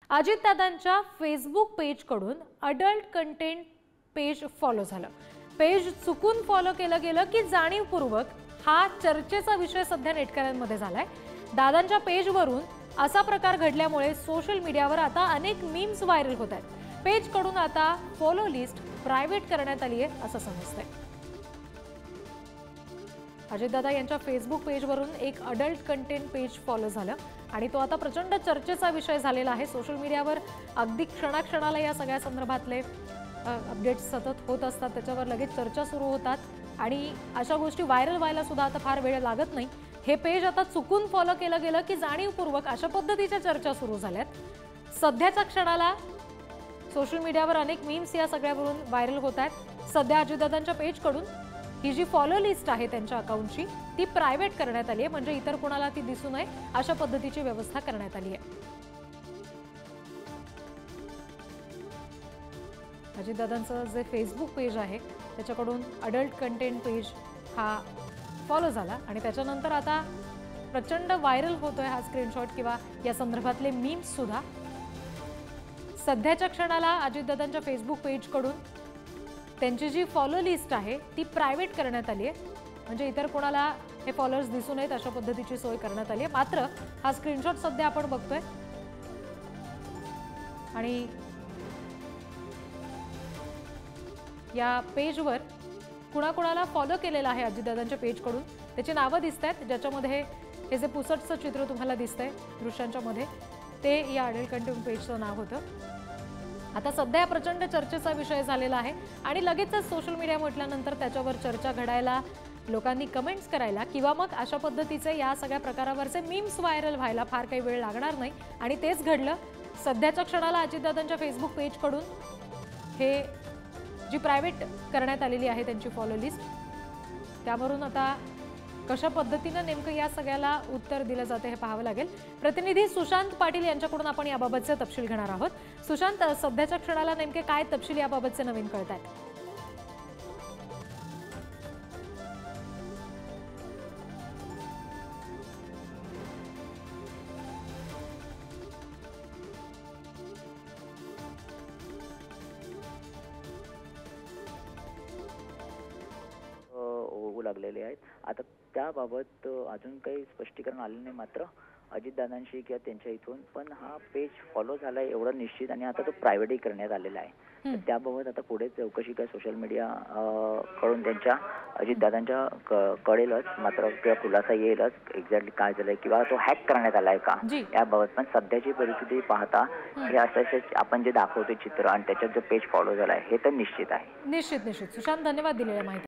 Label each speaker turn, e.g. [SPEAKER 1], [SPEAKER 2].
[SPEAKER 1] अजितदादांच्या Facebook पेजकडून adult content page follow झालं। Page चुकून फॉलो केलं गेलं की जाणीवपूर्वक हा चर्चेचा विषय सध्या नेटकऱ्यांमध्ये झालाय। दादांच्या पेजवरून असा प्रकार घडल्यामुळे सोशल मीडियावर आता अनेक मीम्स व्हायरल होत आहेत। पेजकडून आता फॉलो लिस्ट प्रायव्हेट करण्यात आली आहे असं समजतंय। अजितदादा यांच्या फेसबुक पेजवरून एक अडल्ट कंटेंट पेज फॉलो झालं आणि तो आता प्रचंड चर्चेचा विषय झालेला आहे। सोशल मीडियावर अगदी क्षणाक्षणाला या सगळ्या संदर्भातले अपडेट्स सतत होत असतात, त्याच्यावर लगेच चर्चा सुरू होतात आणि अशा गोष्टी व्हायरल व्हायला सुद्धा आता फार वेळ लागत नाही। हे पेज आता चुकून फॉलो केलं गेलं की जाणीवपूर्वक अशा पद्धतीच्या चर्चा सुरू झाल्यात। सध्याच्या क्षणाला सोशल मीडियावर अनेक मीम्स या सगळ्यावरून व्हायरल होत आहेत। सध्या अजितदादांच्या पेजकडून ही जी फॉलो लिस्ट आहे त्यांच्या अकाउंटची ती प्रायव्हेट करण्यात आली आहे, म्हणजे इतर कोणाला ती दिसू नये अशा पद्धतीची व्यवस्था करण्यात आली आहे। अजितदादांचं जे फेसबुक पेज आहे त्याच्याकडून अडल्ट कंटेंट पेज हा फॉलो झाला आणि त्याच्यानंतर आता प्रचंड व्हायरल होतोय हा स्क्रीनशॉट किंवा या संदर्भातले मीम्स सुद्धा। सध्याच्या क्षणाला अजितदादांच्या फेसबुक पेजकडून त्यांची जी फॉलो लिस्ट आहे ती प्रायव्हेट करण्यात आली आहे, म्हणजे इतर कोणाला हे फॉलोअर्स दिसू नयेत अशा पद्धतीची सोय करण्यात आली आहे। मात्र हा स्क्रीनशॉट सध्या आपण बघतोय आणि या पेजवर कुणाकुणाला फॉलो केलेला आहे अजितदादांच्या पेजकडून त्याची नावं दिसतात, ज्याच्यामध्ये हे जे पुसटचं चित्र तुम्हाला दिसतंय दृश्यांच्या मध्ये ते या अडल्ट कंटेंट पेजचं नाव होतं। आता सध्या प्रचंड चर्चेचा विषय झालेला आहे आणि लगेचच सोशल मीडिया म्हटल्यानंतर त्याच्यावर चर्चा घडायला, लोकांनी कमेंट्स करायला किंवा मग अशा पद्धतीचे या सगळ्या प्रकारावरचे मीम्स व्हायरल व्हायला फार काही वेळ लागणार नाही आणि तेच घडलं। सध्याच्या क्षणाला अजितदादांच्या फेसबुक पेजकडून हे जी प्रायव्हेट करण्यात आलेली आहे त्यांची फॉलो लिस्ट, त्यावरून आता कशा पद्धतीने नेमकं या सगळ्याला उत्तर दिलं जाते हे पाहावं लागेल। प्रतिनिधी सुशांत पाटील यांच्याकडून आपण याबाबतचे तपशील घेणार आहोत। सुशांत, सध्याच्या क्षणाला नेमके काय तपशील याबाबतचे नवीन कळतात?
[SPEAKER 2] लागलेले आहेत। आता त्याबाबत अजून काही स्पष्टीकरण आले नाही, मात्र अजितदादांशी किंवा त्यांच्या इथून पण हा पेज फॉलो झालाय एवढं निश्चित आणि आता तो प्रायव्हेटही करण्यात आलेला आहे। त्याबाबत आता पुढे चौकशी काय सोशल मीडिया कडून त्यांच्या अजितदादांच्या कळेलच, मात्र किंवा खुलासा येईलच एक्झॅक्टली काय झालंय किंवा तो हॅक करण्यात आलाय का याबाबत। पण सध्याची परिस्थिती पाहता हे असं आपण जे दाखवतोय चित्र आणि त्याच्यात जो पेज फॉलो झालाय हे तर निश्चित आहे।
[SPEAKER 1] निश्चित सुशांत, धन्यवाद दिलेल्या माहिती।